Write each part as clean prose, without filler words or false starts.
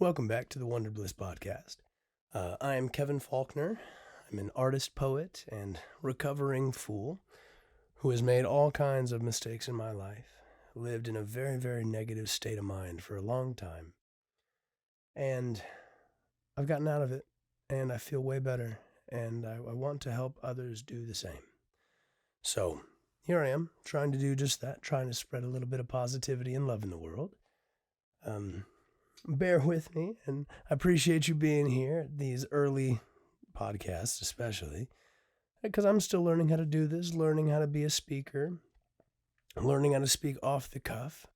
Welcome back to the Wondered Bliss Podcast. I am Kevin Faulkner. I'm an artist, poet, and recovering fool who has made all kinds of mistakes in my life, lived in a very, very negative state of mind for a long time. And I've gotten out of it, and I feel way better, and I want to help others do the same. So here I am, trying to do just that, trying to spread a little bit of positivity and love in the world. Bear with me, and I appreciate you being here, these early podcasts especially, because I'm still learning how to do this, learning how to be a speaker, learning how to speak off the cuff,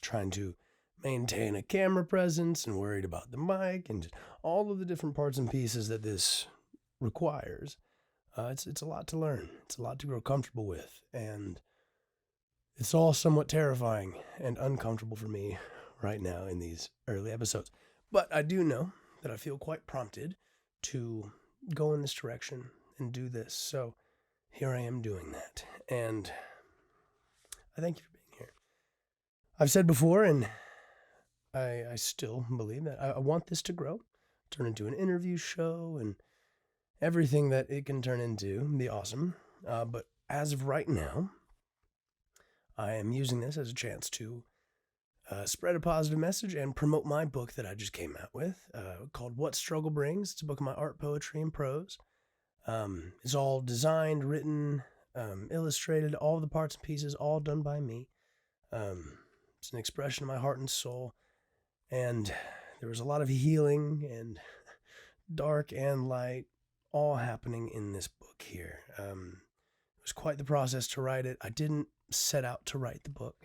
trying to maintain a camera presence and worried about the mic and just all of the different parts and pieces that this requires. It's a lot to learn. It's a lot to grow comfortable with, and it's all somewhat terrifying and uncomfortable for me right now in these early episodes. But I do know that I feel quite prompted to go in this direction and do this. So here I am doing that. And I thank you for being here. I've said before, and I still believe that I want this to grow, turn into an interview show and everything that it can turn into, be awesome. But as of right now, I am using this as a chance to spread a positive message and promote my book that I just came out with called What Struggle Brings. It's a book of my art, poetry, and prose. It's all designed, written, illustrated, all the parts and pieces, all done by me. It's an expression of my heart and soul. And there was a lot of healing and dark and light all happening in this book here. It was quite the process to write it. I didn't set out to write the book.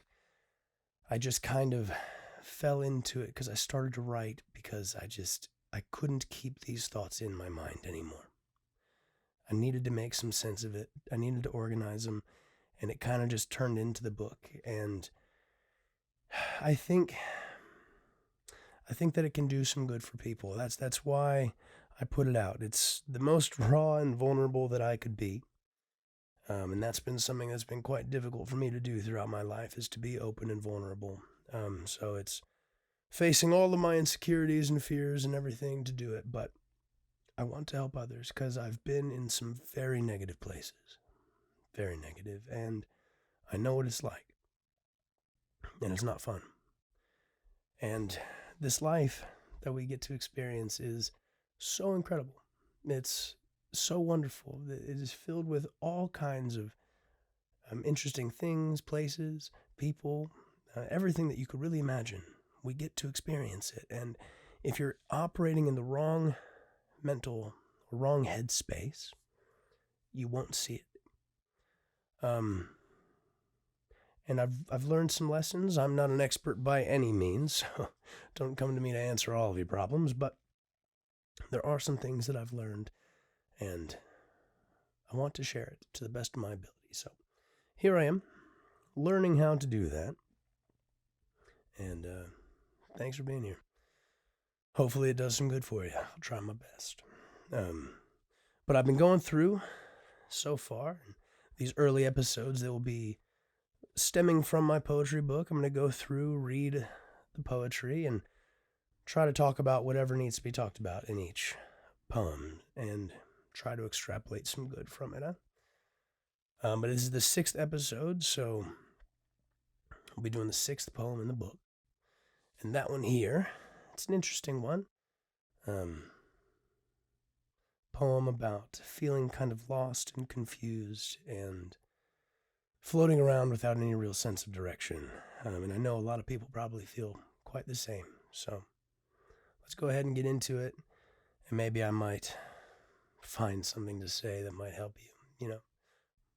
I just kind of fell into it because I started to write because I couldn't keep these thoughts in my mind anymore. I needed to make some sense of it. I needed to organize them, and it kind of just turned into the book. And I think that it can do some good for people. That's why I put it out. It's the most raw and vulnerable that I could be. And that's been something that's been quite difficult for me to do throughout my life, is to be open and vulnerable. So it's facing all of my insecurities and fears and everything to do it. But I want to help others because I've been in some very negative places, very negative, and I know what it's like. And it's not fun. And this life that we get to experience is so incredible. It's so wonderful. It is filled with all kinds of interesting things, places, people, everything that you could really imagine. We get to experience it. And if you're operating in the wrong mental, wrong headspace, you won't see it. And I've learned some lessons. I'm not an expert by any means, so don't come to me to answer all of your problems, but there are some things that I've learned, and I want to share it to the best of my ability. So here I am, learning how to do that. And thanks for being here. Hopefully it does some good for you. I'll try my best. But I've been going through so far, these early episodes, they will be stemming from my poetry book. I'm going to go through, read the poetry, and try to talk about whatever needs to be talked about in each poem, and try to extrapolate some good from it. But this is the 6th episode, so I'll be doing the 6th poem in the book. And that one here, it's an interesting one. Poem about feeling kind of lost and confused and floating around without any real sense of direction. And I know a lot of people probably feel quite the same. So let's go ahead and get into it. And maybe I might find something to say that might help you.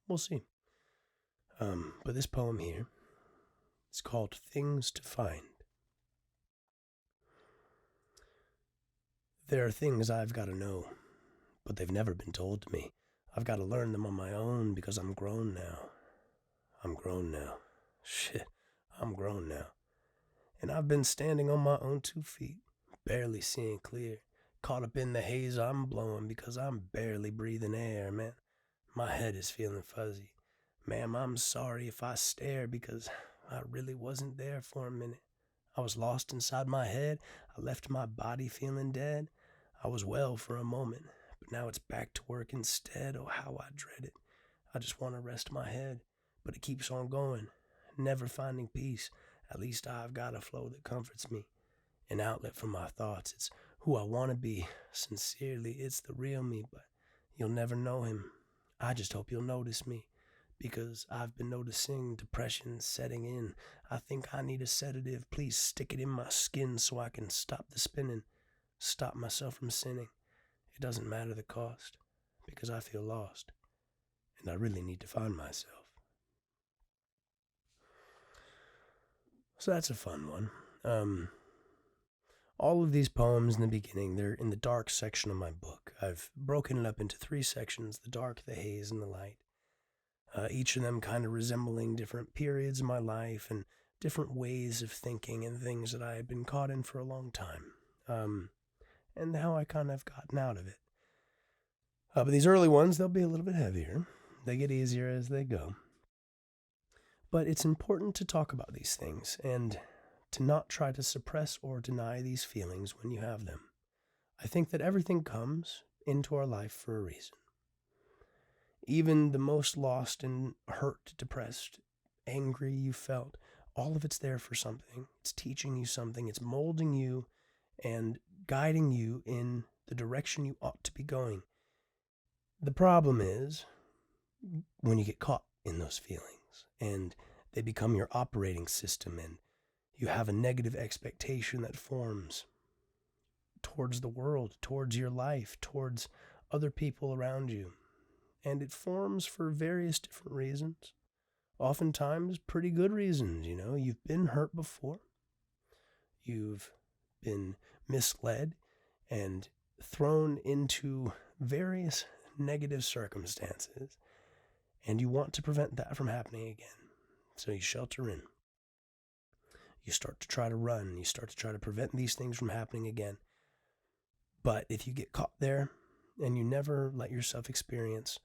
We'll see. But this poem here, it's called Things to Find. There are things I've got to know, but they've never been told to me. I've got to learn them on my own because I'm grown now. I'm grown now. Shit, I'm grown now. And I've been standing on my own 2 feet, barely seeing clear, caught up in the haze I'm blowing because I'm barely breathing air, man. My head is feeling fuzzy. Ma'am, I'm sorry if I stare because I really wasn't there for a minute. I was lost inside my head. I left my body feeling dead. I was well for a moment, but now it's back to work instead. Oh, how I dread it. I just want to rest my head, but it keeps on going, never finding peace. At least I've got a flow that comforts me, an outlet for my thoughts. It's who I want to be. Sincerely, it's the real me, but you'll never know him. I just hope you'll notice me, because I've been noticing depression setting in. I think I need a sedative. Please stick it in my skin so I can stop the spinning, stop myself from sinning. It doesn't matter the cost, because I feel lost, and I really need to find myself. So that's a fun one. All of these poems in the beginning, they're in the dark section of my book. I've broken it up into 3 sections: the dark, the haze, and the light. Each of them kind of resembling different periods of my life and different ways of thinking and things that I had been caught in for a long time, and how I kind of gotten out of it. But these early ones, they'll be a little bit heavier. They get easier as they go. But it's important to talk about these things and to not try to suppress or deny these feelings when you have them. I think that everything comes into our life for a reason. Even the most lost and hurt, depressed, angry you felt, all of it's there for something. It's teaching you something. It's molding you and guiding you in the direction you ought to be going. The problem is when you get caught in those feelings and they become your operating system, and you have a negative expectation that forms towards the world, towards your life, towards other people around you. And it forms for various different reasons. Oftentimes, pretty good reasons. You've been hurt before. You've been misled and thrown into various negative circumstances, and you want to prevent that from happening again. So you shelter in. You start to try to run. You start to try to prevent these things from happening again. But if you get caught there and you never let yourself experience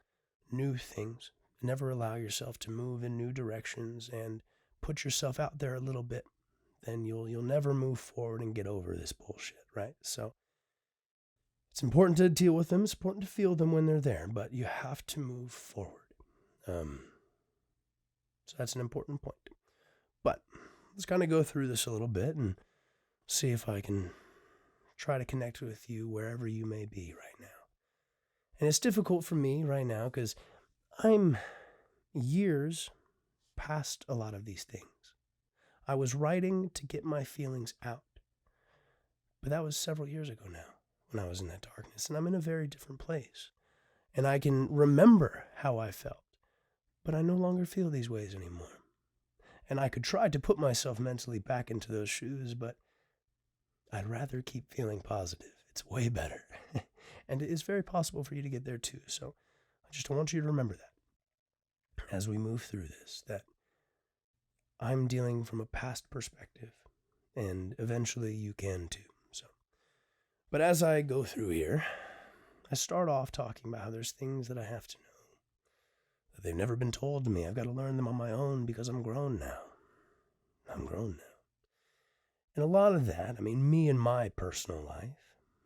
new things, never allow yourself to move in new directions and put yourself out there a little bit, then you'll never move forward and get over this bullshit, right? So it's important to deal with them. It's important to feel them when they're there, but you have to move forward. So that's an important point. But let's kind of go through this a little bit and see if I can try to connect with you wherever you may be right now. And it's difficult for me right now because I'm years past a lot of these things. I was writing to get my feelings out, but that was several years ago now when I was in that darkness, and I'm in a very different place. And I can remember how I felt, but I no longer feel these ways anymore. And I could try to put myself mentally back into those shoes, but I'd rather keep feeling positive. It's way better. And it is very possible for you to get there too. So I just want you to remember that as we move through this, that I'm dealing from a past perspective, and eventually you can too. But as I go through here, I start off talking about how there's things that I have to know, that they've never been told to me. I've got to learn them on my own because I'm grown now. And a lot of that, me and my personal life,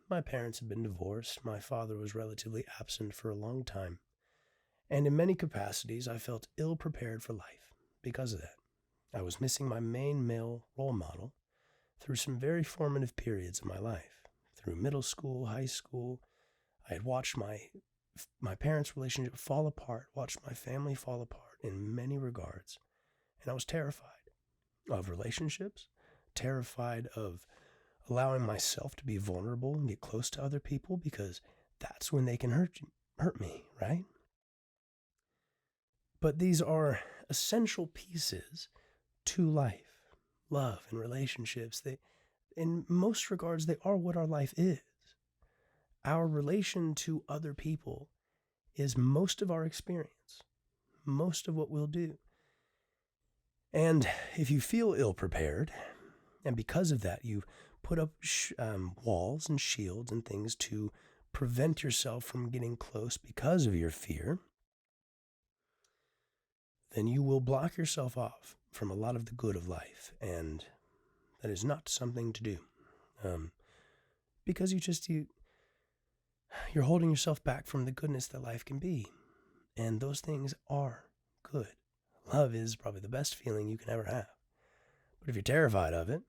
my parents have been divorced. My father was relatively absent for a long time. And in many capacities, I felt ill-prepared for life because of that. I was missing my main male role model through some very formative periods of my life. Through middle school, high school, I had watched my parents' relationship fall apart, watched my family fall apart in many regards. And I was terrified of relationships, terrified of allowing myself to be vulnerable and get close to other people, because that's when they can hurt me, right? But these are essential pieces to life, love and relationships. In most regards, they are what our life is. Our relation to other people is most of our experience, most of what we'll do. And if you feel ill-prepared, and because of that you put up walls and shields and things to prevent yourself from getting close because of your fear, then you will block yourself off from a lot of the good of life. And That is not something to do. Because you're holding yourself back from the goodness that life can be. And those things are good. Love is probably the best feeling you can ever have. But if you're terrified of it,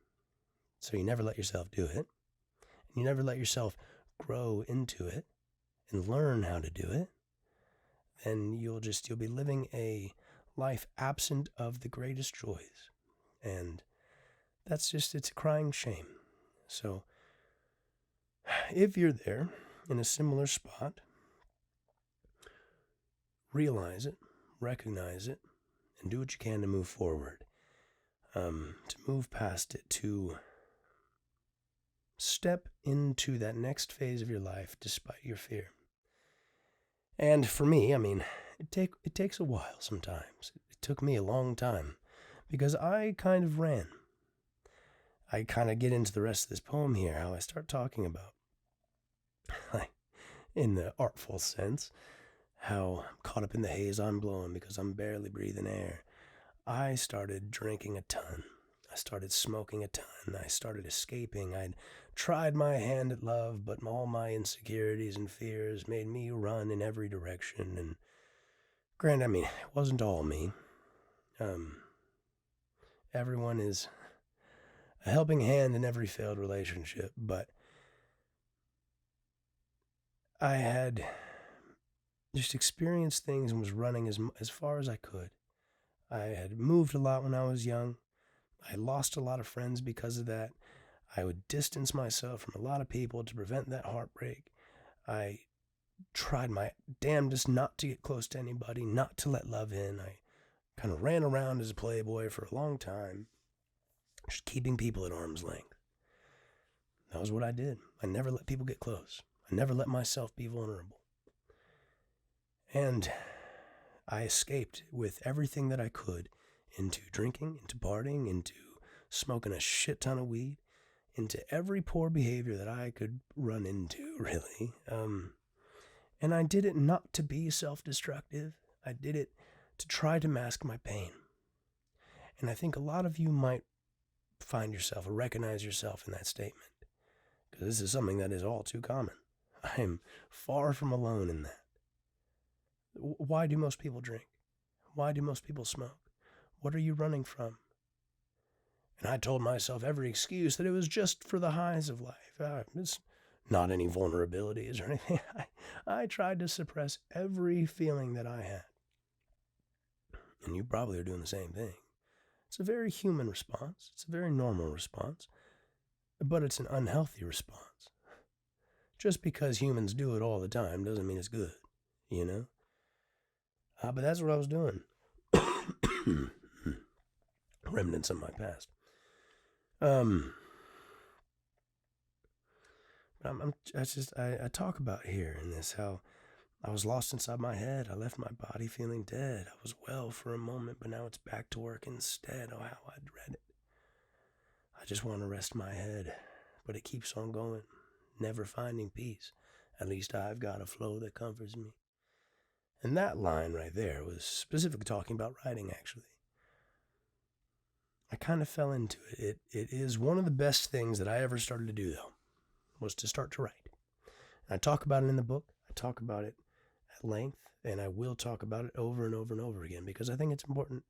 so you never let yourself do it, and you never let yourself grow into it and learn how to do it, then you'll be living a life absent of the greatest joys. And it's a crying shame. So if you're there in a similar spot, realize it, recognize it, and do what you can to move forward, to move past it, to step into that next phase of your life despite your fear. And for me, it takes a while sometimes. It took me a long time because I kind of ran. I kind of get into the rest of this poem here, how I start talking about, in the artful sense, how I'm caught up in the haze I'm blowing because I'm barely breathing air. I started drinking a ton. I started smoking a ton. I started escaping. I'd tried my hand at love, but all my insecurities and fears made me run in every direction. And granted, it wasn't all me. Everyone is a helping hand in every failed relationship, but I had just experienced things and was running as far as I could. I had moved a lot when I was young. I lost a lot of friends because of that. I would distance myself from a lot of people to prevent that heartbreak. I tried my damnedest not to get close to anybody, not to let love in. I kind of ran around as a playboy for a long time, just keeping people at arm's length. That was what I did. I never let people get close. I never let myself be vulnerable. And I escaped with everything that I could into drinking, into partying, into smoking a shit ton of weed, into every poor behavior that I could run into, really. And I did it not to be self-destructive. I did it to try to mask my pain. And I think a lot of you might find yourself or recognize yourself in that statement, because this is something that is all too common. I am far from alone in that. Why do most people drink? Why do most people smoke? What are you running from? And I told myself every excuse that it was just for the highs of life. It's not any vulnerabilities or anything. I tried to suppress every feeling that I had. And you probably are doing the same thing. It's a very human response. It's a very normal response. But it's an unhealthy response. Just because humans do it all the time doesn't mean it's good, you know? But that's what I was doing. Remnants of my past. I talk about here in this how I was lost inside my head. I left my body feeling dead. I was well for a moment, but now it's back to work instead. Oh, how I dread it. I just want to rest my head, but it keeps on going, never finding peace. At least I've got a flow that comforts me. And that line right there was specifically talking about writing, actually. I kind of fell into it. It is one of the best things that I ever started to do, though, was to start to write. And I talk about it in the book. I talk about it at length, and I will talk about it over and over and over again because I think it's important.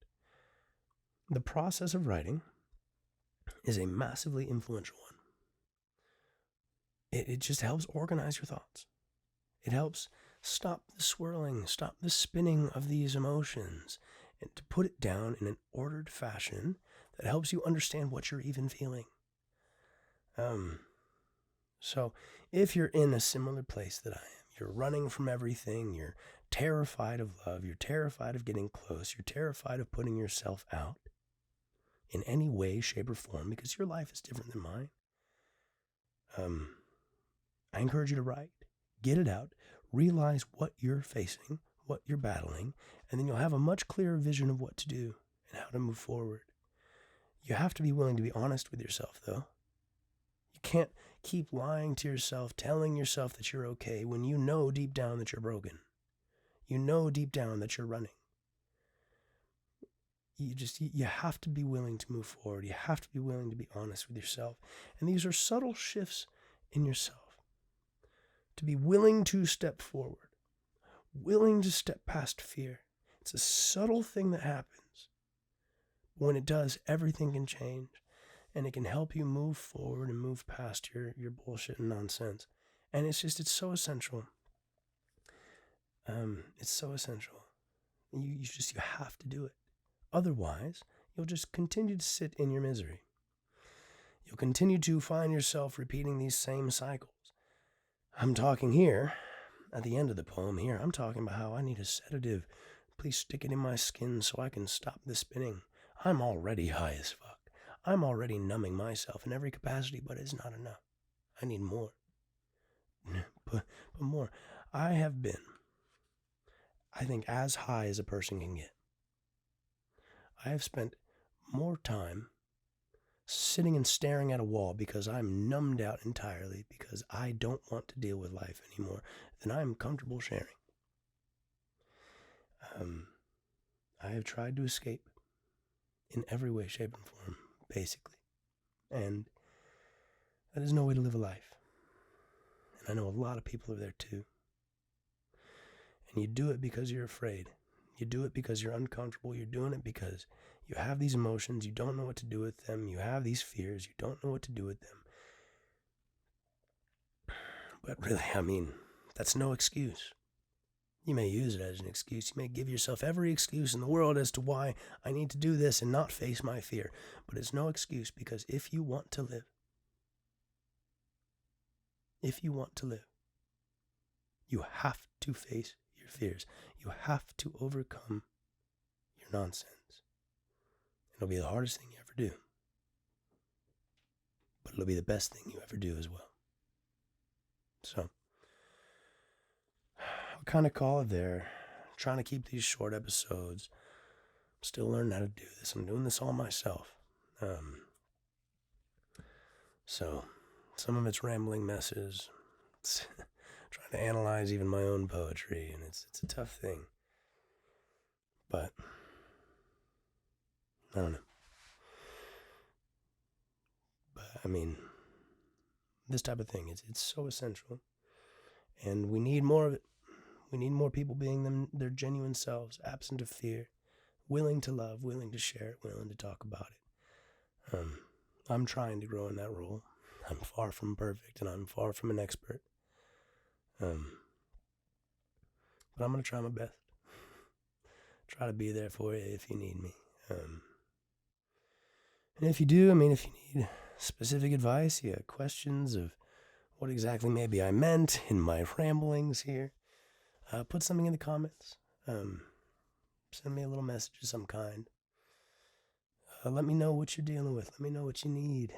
The process of writing is a massively influential one. It just helps organize your thoughts. It helps stop the swirling, stop the spinning of these emotions, and to put it down in an ordered fashion that helps you understand what you're even feeling. So if you're in a similar place that I am, you're running from everything, you're terrified of love, you're terrified of getting close, you're terrified of putting yourself out in any way, shape, or form, because your life is different than mine, I encourage you to write, get it out, realize what you're facing, what you're battling, and then you'll have a much clearer vision of what to do and how to move forward. You have to be willing to be honest with yourself, though. You can't keep lying to yourself, telling yourself that you're okay when you know deep down that you're broken. You know deep down that you're running. you have to be willing to move forward. You have to be willing to be honest with yourself. And these are subtle shifts in yourself. To be willing to step forward, willing to step past fear. It's a subtle thing that happens. When it does, everything can change, and it can help you move forward and move past your bullshit and nonsense. And it's so essential. It's so essential. You have to do it. Otherwise, you'll just continue to sit in your misery. You'll continue to find yourself repeating these same cycles. I'm talking here, at the end of the poem here, I'm talking about how I need a sedative. Please stick it in my skin so I can stop the spinning. I'm already high as fuck. I'm already numbing myself in every capacity, but it's not enough. I need more. But more. I have been, I think, as high as a person can get. I have spent more time sitting and staring at a wall because I'm numbed out entirely because I don't want to deal with life anymore than I'm comfortable sharing. I have tried to escape in every way, shape, and form, basically. And that is no way to live a life. And I know a lot of people are there too. And you do it because you're afraid. You do it because you're uncomfortable. You're doing it because you have these emotions. You don't know what to do with them. You have these fears. You don't know what to do with them. But really, I mean, that's no excuse. You may use it as an excuse. You may give yourself every excuse in the world as to why I need to do this and not face my fear. But it's no excuse, because if you want to live, you have to face your fears. You have to overcome your nonsense. It'll be the hardest thing you ever do. But it'll be the best thing you ever do as well. So, I'll kind of call it there. I'm trying to keep these short episodes. I'm still learning how to do this. I'm doing this all myself. So, some of it's rambling messes. It's trying to analyze even my own poetry, and it's a tough thing. But I don't know. But I mean, this type of thing, it's so essential, and we need more of it. We need more people being their genuine selves, absent of fear, willing to love, willing to share it, willing to talk about it. I'm trying to grow in that role. I'm far from perfect, and I'm far from an expert. But I'm going to try my best. Try to be there for you if you need me. And if you do, if you need specific advice, you have questions of what exactly maybe I meant in my ramblings here, put something in the comments. Send me a little message of some kind. Let me know what you're dealing with. Let me know what you need.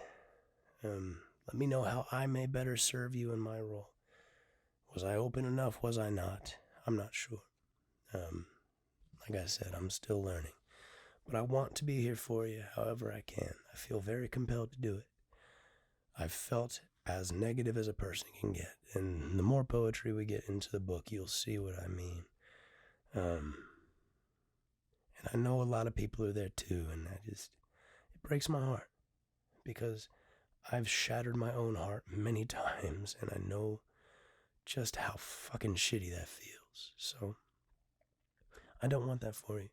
Let me know how I may better serve you in my role. Was I open enough? Was I not? I'm not sure. Like I said, I'm still learning. But I want to be here for you however I can. I feel very compelled to do it. I've felt as negative as a person can get. And the more poetry we get into the book, you'll see what I mean. And I know a lot of people are there too, and it breaks my heart. Because I've shattered my own heart many times, and I know just how fucking shitty that feels. So, I don't want that for you.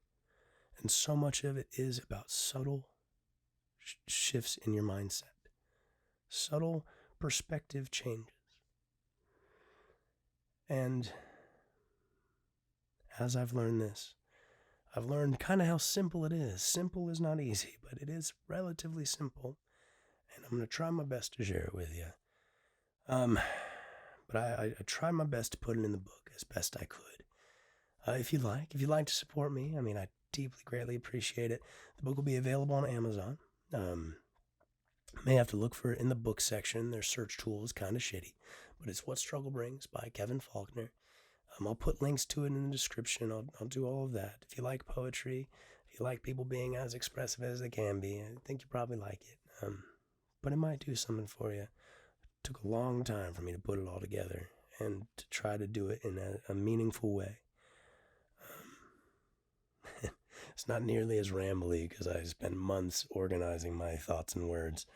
And so much of it is about subtle shifts in your mindset. Subtle perspective changes. And as I've learned this, I've learned kind of how simple it is. Simple is not easy, but it is relatively simple. And I'm going to try my best to share it with you. But I tried my best to put it in the book as best I could. If you'd like to support me, I deeply, greatly appreciate it. The book will be available on Amazon. May have to look for it in the book section. Their search tool is kind of shitty, but it's What Struggle Brings by Kevin Faulkner. I'll put links to it in the description. I'll do all of that. If you like poetry, if you like people being as expressive as they can be, I think you probably like it. But it might do something for you. It took a long time for me to put it all together and to try to do it in a meaningful way. It's not nearly as rambly because I spent months organizing my thoughts and words.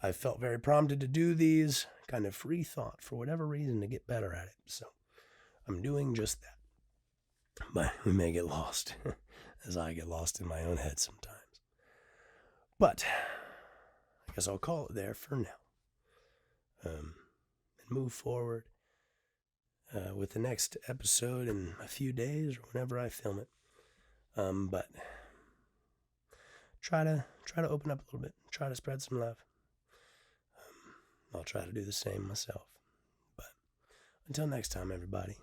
I felt very prompted to do these, kind of free thought for whatever reason to get better at it. So I'm doing just that. But we may get lost, as I get lost in my own head sometimes. But I guess I'll call it there for now. And move forward with the next episode in a few days or whenever I film it. But try to open up a little bit. Try to spread some love. I'll try to do the same myself. But until next time, everybody,